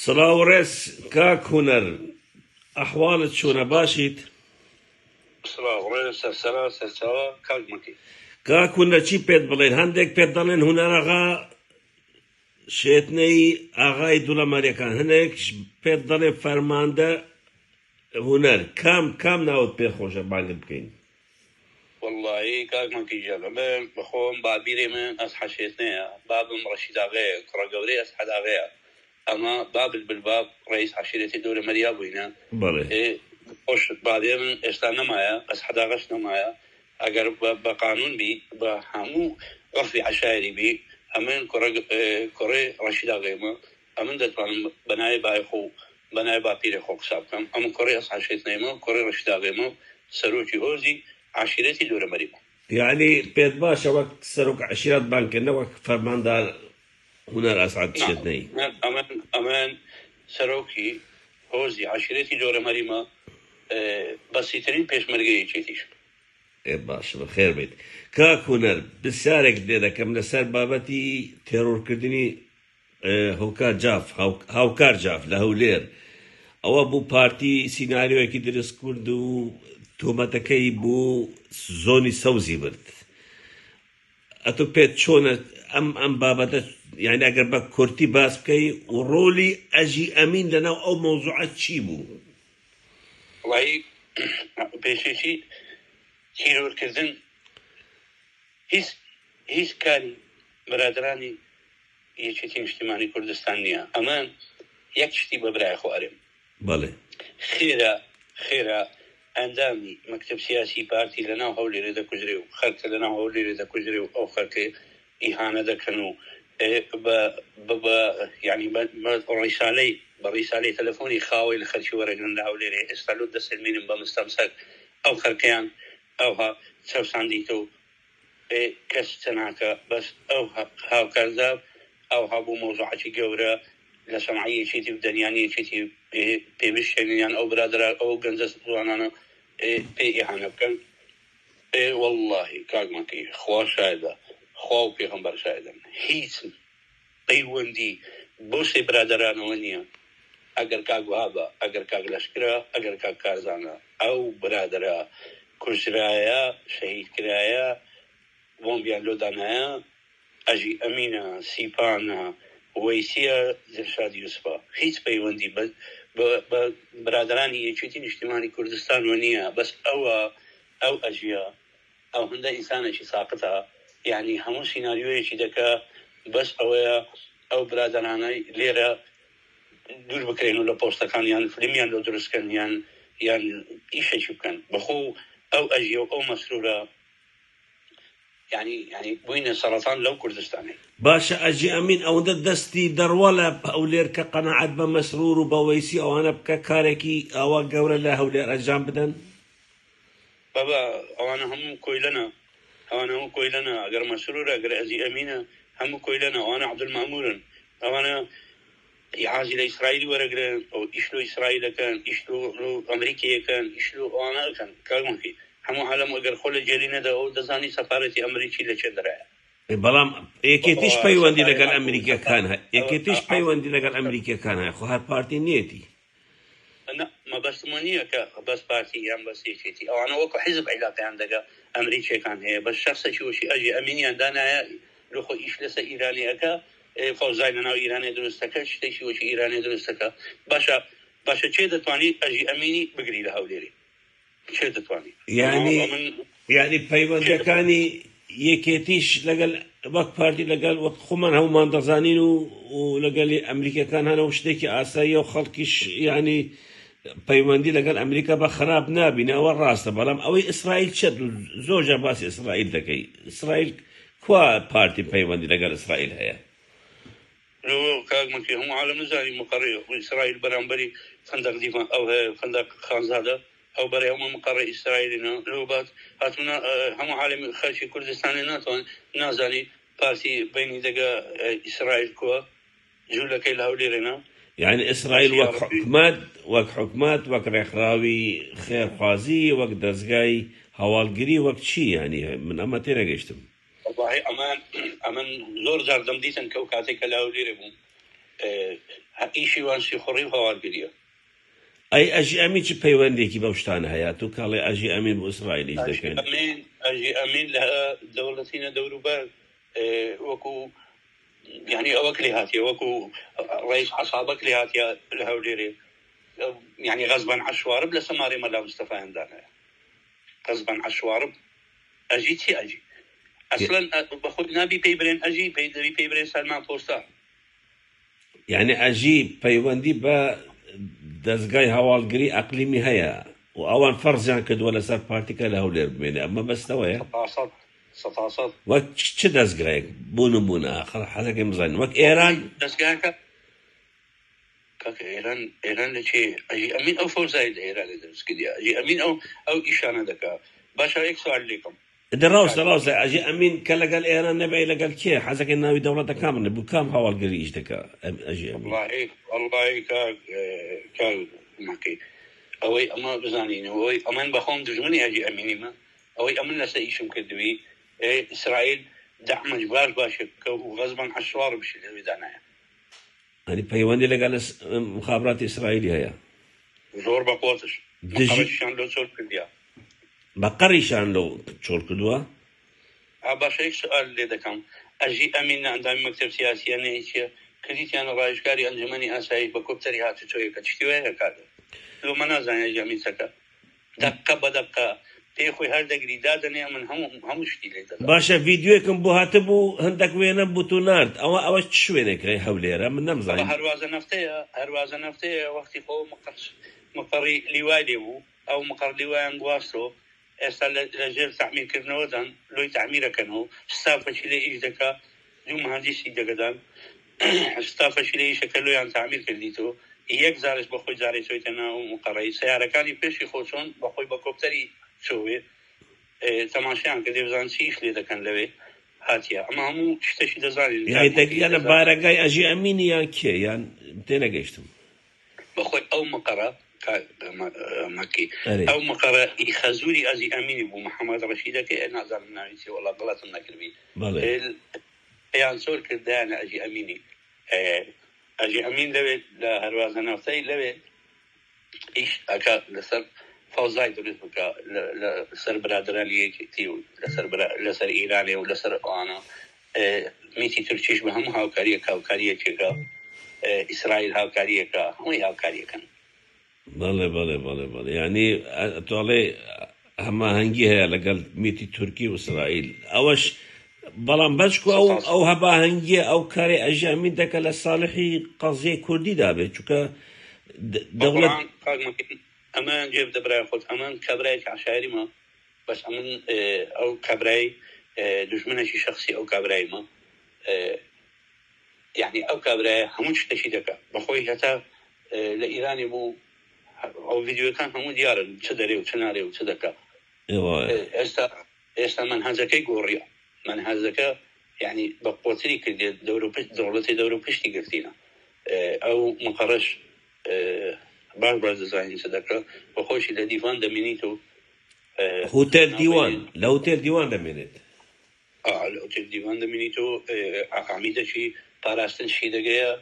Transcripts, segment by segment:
سلاورس كاك هنر أحوالك شونا باشيت سلاورس سلام كاك مكي كاك هنر چی پید بلين هندك پید دلين هنر آغا شيتني آغاي دولا مريكان هنك پید دلين فرمانده هنر كام ناوت پید خوشه بانگل بكين والله كاك مكي جانا بخوم بابيري من أصحى باب رشيد غير كراجوري أصحى غير أما باب بالباب رئيس عشيرة دولة مرياب وينا بله وش بعدين استنى معايا أصحى غشنا معايا أجر بقانون بي بحمو رفي عشائري بي أمين كري رشيد غير أمين ده بناي بايخو بناي بابيري خوك سابكم أمين كري أصحى شيتنا كري رشيد غير سروتي هوزي عشيرتي دولة مريم يعني بيت باشا وقت سرق عشيرات بانك وقت فرمان دار هنا أسعد شدني أمان سروكي هوزي عشيرتي دولة مريم بس يترين بيش مرقية جيتيش إيه باشا بخير بيت كاك هنر بسارك ديدا كم لسر بابتي تيرور كردني هاوكار جاف لهولير أو أبو بارتي سيناريو يكي درس كردو تومتكي بو زوني سوزي برد أتو بيت شونة أم بابتا يعني أقر بك كورتي باس بكي ورولي أجي أمين لنا أو موضوعات شيبو والله بيشيشي تيرور كردن هيس كاري برادراني يشتين اجتماعي كردستانية أمان يكشتي ببراي خوارم بله خيرا أندامي مكتب سياسي بارتي لنا هولي ردا كجريو خلق لنا هولي ردا كجريو أو خلق إهانة دكنو يعني برسالة تلفوني خاوي لخلشي ورجلن هولي ردا استالو دسلمين بمستمسك أو خلقيان أو ها سوسانديتو كستناكا بس أو هاو كرزاب أو هابو موضوعاتي جورا لسمعية شيتي بدنيانية شيتي بيمشينيان أو برادر أو جنزة زوانانا بإهانة بكن والله كاغمكي خوا شاهدة خوا بيغمبر شاهدة هيس قيوندي بوسي برادرانا ونيا أجر كاغو هابا أجر كاغ لشكرا أجر كاغ كارزانا أو برادرا كشرايا شهيد كرايا بومبيان لودانايا أجي أمينة سيبانا ويسيا زرشاد يوسفا هيت بيوندي برادراني يشتين اجتماعي كردستان ونيا بس أو أجيا أو هندا إنسان شي ساقطها يعني همو سيناريو يشي دكا بس أو برادراني ليرة دور بكرينو لبوستا كان يعني فيلميان لو درس كان يعني إيش شو كان بخو أو أجيا أو مسرورة يعني بوين سرطان لو كردستاني باشا أجي أمين أو دستي درولا أو ليرك قناعات بمسرور وبويسي أو أنا بككاركي أو جورا لا أو لير أجام بدن بابا أو أنا هم كويلنا أجر مسرور أجر أجي أمينة هم كويلنا أو أنا عبد المأمور أو أنا يعازي لإسرائيل ورجل أو إشلو إسرائيل كان إشلو أمريكا كان إشلو أنا كان كلام في همو عالم أجر خل جرينا ده أو دزاني سفارة أمريكي لشدرا بلام يكتيش بيوندي لقال أمريكا كانها يكتيش بيوندي لقال أمريكا كانها خو هاد بارتي نيتي أنا ما بس مانية بس بارتي أم بس يشتي أو أنا وكو حزب علاقة عندك أمريكا كان هي بس شخص شو شيء أجي أميني عندنا لخو إيش لسه إيراني أكا فوزاين أنا إيراني درستك شو شيء إيراني درستك باشا كذا تواني أجي أميني بقري له هوليري كذا تواني يعني بيوندي كاني يكتيش لقال وقت بارتي لقال وقت خمان هم مندزانين ولقال أمريكا كان هنا وشتكي آسيا وخلقش يعني بيوندي لقال أمريكا بخراب نابنا والراس بلام أو إسرائيل شد زوجة باس إسرائيل ذكي إسرائيل كوا بارتي بيوندي لقال إسرائيل هي لو كاغمكي هم عالم نزاني مقرية وإسرائيل برامبري فندق ديفان أو فندق خانزادة أو بري هم مقر إسرائيلنا لو بات هاتونا هم عالم خارج كردستان ناتون نازاني بارتي بيني دقا إسرائيل كوا جولة كي لهوليرنا يعني إسرائيل وك حكمات وك رخراوي خير خوازي وك دزقاي هوالقري وك شي يعني من أما تيرا والله أمان زور زار دمديتن كوكاتي كلاوليربون ئیشی وانسی خوڕی و هەواڵگریە. ئەی ئەژی ئەمین چ پەیوەندێکی بەو شتانە هەیە تو کاڵێ ئەژی ئەمین بۆ ئیسرائیلیش دەکەن ئەژی ئەمین لە دەوڵەتینە دەوروبەر وەکو يعني أوك لي هاتيا وكو رئيس عصابك لي هاتيا الهوليري يعني غصبا عشوارب لسماري ملا مصطفى عندنا غصبا عشوارب أجي أصلا بخود نبي بيبرين أجي بيبرين سلمان بوستا يعني أجي بيوندي با دزگای هەواڵگری ئەقلیمی هەیە و ئەوان فەرزیان کردووە لەسەر پارتیکە لە هەولێر بمێنێ ئەمە بەستەوەیە وەک چ دەستگایەک بۆ نمونە حەزەکەی بزانین وەک ئێران دەستگایەکە کاکە ئێران لە چێ ئەژی ئەمین ئەو فۆرزای لە ئێران دەست کردیا ئەژی ئەمین ئەو ئیشانە دەکا باشە یەک سوال لێکم ڕاستە ئەژی ئەمین کە لەگەڵ ئێران نەبێ لەگەڵ کێ حەزەکەی ناوی دەوڵەتە کامن بوو کام هەواڵگەری ئیش دەکا ئەژی والله کاک مەکەی ئەوەی ئەمە بزانین ئەوەی ئەمان بەخۆم دژمنی ئەژی ئەمینیمە ئەوەی ئەمن لەسەر ئیشم کردوی إسرائيل دعمج باشا وغصبا عشوار بشي لويدانايا يعني بيواني لقال مخابرات إسرائيلية هيا زور بقوتش بقريشان لو تشول كرديا بقريشان لو تشول كردوا باشا هيك سؤال اللي دكم أجي أمين عندما مكتب سياسي أنا هيك كريت أنا رايشكاري أنجمني أسايش بكوبتري هاتي شوية كتشتوي هيك هذا لو منازع يا جميل سكا دقة بدقة تيخوي هر دقري دادني من هم شتي باشا فيديوكم بو هاتبو هندك وينا بوتونارد او شوينك هي هوليرا من نمزاين هروازه نفتيه وقتي خو مقري لوايدو او مقر لواي انغواسو اسال رجال تعمير كرنودان لو تعميره كانوا ستافه شي ايش دكا جو مهندسي دكدان ستافه شي شكلو يعني تعمير كرديتو يك زارش بخوي زاري سويتنا ومقري سياره كان بيشي خوشون بخوي بكوبتري شوي تماشيان كده بزان سيش لي كان لوي هاتيا اما هم شتشي دزاري يعني دقيقه بارقاي اجي اميني يا كي يعني متين قشتم بخوي او مقره مكي او مقره يخزوري ازي اميني بو محمد رشيد كي انا زال نايتي والله غلط نكربي بله يعني سول كده انا اجي اميني اجي امين لوي لا هروازنا وتاي لوي ايش اكا لسر فوزاي درس بكا لسر برادرالي تيو لسر إيراني ولسر أنا ميتي تركيش بهم هاوكارية كا إسرائيل هاوكارية كا هم هاوكارية كان بله يعني تولي هما هنجي هيا لقال ميتي تركي وإسرائيل أوش بلان بشكو أو هبا هنجي أو كاري أجي أمين دكا لصالحي قضية كردي دابه چوكا دولة أمان جيب دبراي خود أمان كبراي عشائري ما بس أمان أو كبراي دشمنه شي شخصي أو كبراي ما يعني أو كبراي هموش تشيدك بخوي هتا لإيراني بو أو فيديو كان همو ديار تدري وتناري وتدك استا من هذاك يقوريا من هذاك يعني بقوتري كده دولتي بشتي قلتينا أو مقرش باش ديزاين صدقه بخوش الى ديوان دمينيتو هوتيل ديوان لهوتيل ديوان دمينيت الهوتيل ديوان دمينيتو عميده شي باراستن شي دغيا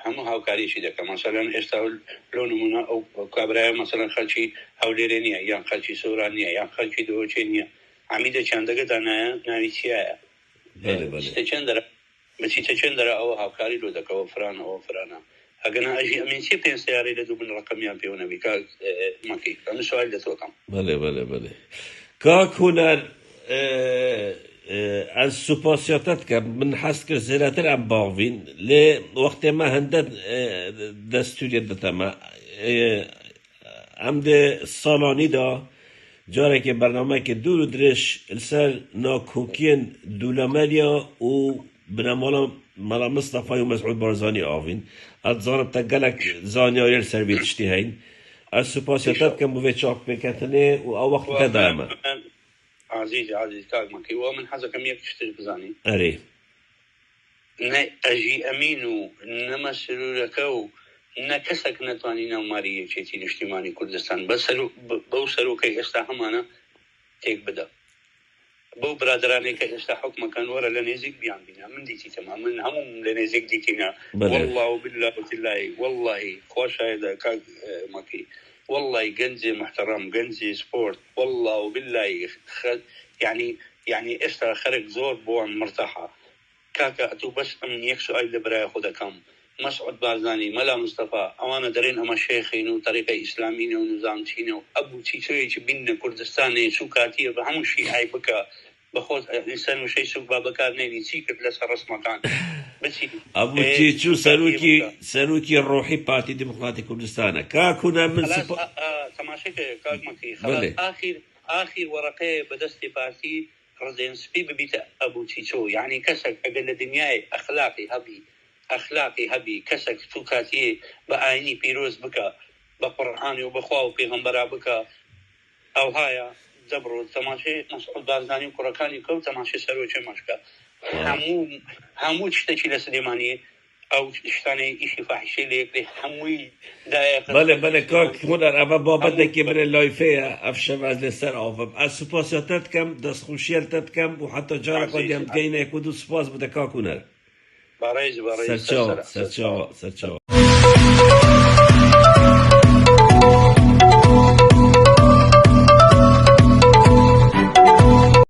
همو هاوكاري شي دكا مثلا استاول لونمونا او كابرا مثلا خلشي هوليرينيا يا خلشي سورانيا يا خلشي دوچينيا عميده چندگه دانا ناويتيا بله استچندر متيتچندر او هاوكاري لو دكا وفرانا أجنا أجي أمين شيء بين سيارة لدوب الرقم يامبيونا بيكا ماكي كم سؤال لتوكم بله كاك هنا السوباسياتات كم من حس كرزيلات عم باغفين لوقت ما هندد دستوري دتما عمد الصالوني دا جارك برنامج كدور درش السر ناكوكين دولاماليا و بنامالا مالا مصطفى ومسعود بارزاني آفين اتزارب تقلق زانيارير سربيت اشتهين السوباسياتات كم بوفيت شاك بكتني او وقت تداما عزيزي كاك ماكي ومن حزا كم يكتشتري بزاني اري اجي امينو نمسلو لكو نكسك نتواني نوماري يشيتي الاجتماعي كردستان بوسلو كي استهمانا تيك بدا بۆ برادرانی کە ئێستا حکومەکەن وەرە لە نێزیک بیان بینە من دیتی تەما من هەموو لە نێزیک دیتینە والله وبالله وتالله والله خۆشایەدە کاک مەکی والله گەنجێ محترم گەنجێ سپۆرت والله وبالله يعني ئێستا خەرک زۆر بۆن مرتاحە کاکە ئەتو بەس ئەم یەک سوال لە برای خۆدەکەم مسعود بارزاني ملا مصطفى اوانا درين اما شيخين وطريقه اسلاميه ونظام تشينه ابو تشيتوي بين كردستان سوكاتيه بهم شيء هاي بكا بخوز انسان وشي سوق بابكار نيني سيكت لسه رسم مكان بس ابو تشيتو سلوكي الروحي بارتي ديمقراطي كردستان كاكونا من تماشيك كاك مكي خلاص اخر ورقه بدستي بارتي رزين سبي ببيت ابو تشيتو يعني كسك اقل دنياي اخلاقي هبي كسك توكاتي بآيني بيروز بكا بقرآن وبخوا وبيغمبرا بكا او هايا زبرو تماشي مسعود بارزاني وكركاني كو تماشي سروچه مشكا همو تشتكي لسليماني او اشتاني اشي فاحشي ليك هموي دايق بله كاك هنر اما بابدك من اللایفه افشم از لسر آفم از سپاسیاتت کم دست خوشیلتت کم و حتی جارا قدیم گینه کدو سپاس بده کاک هنر Baraj. Srčava.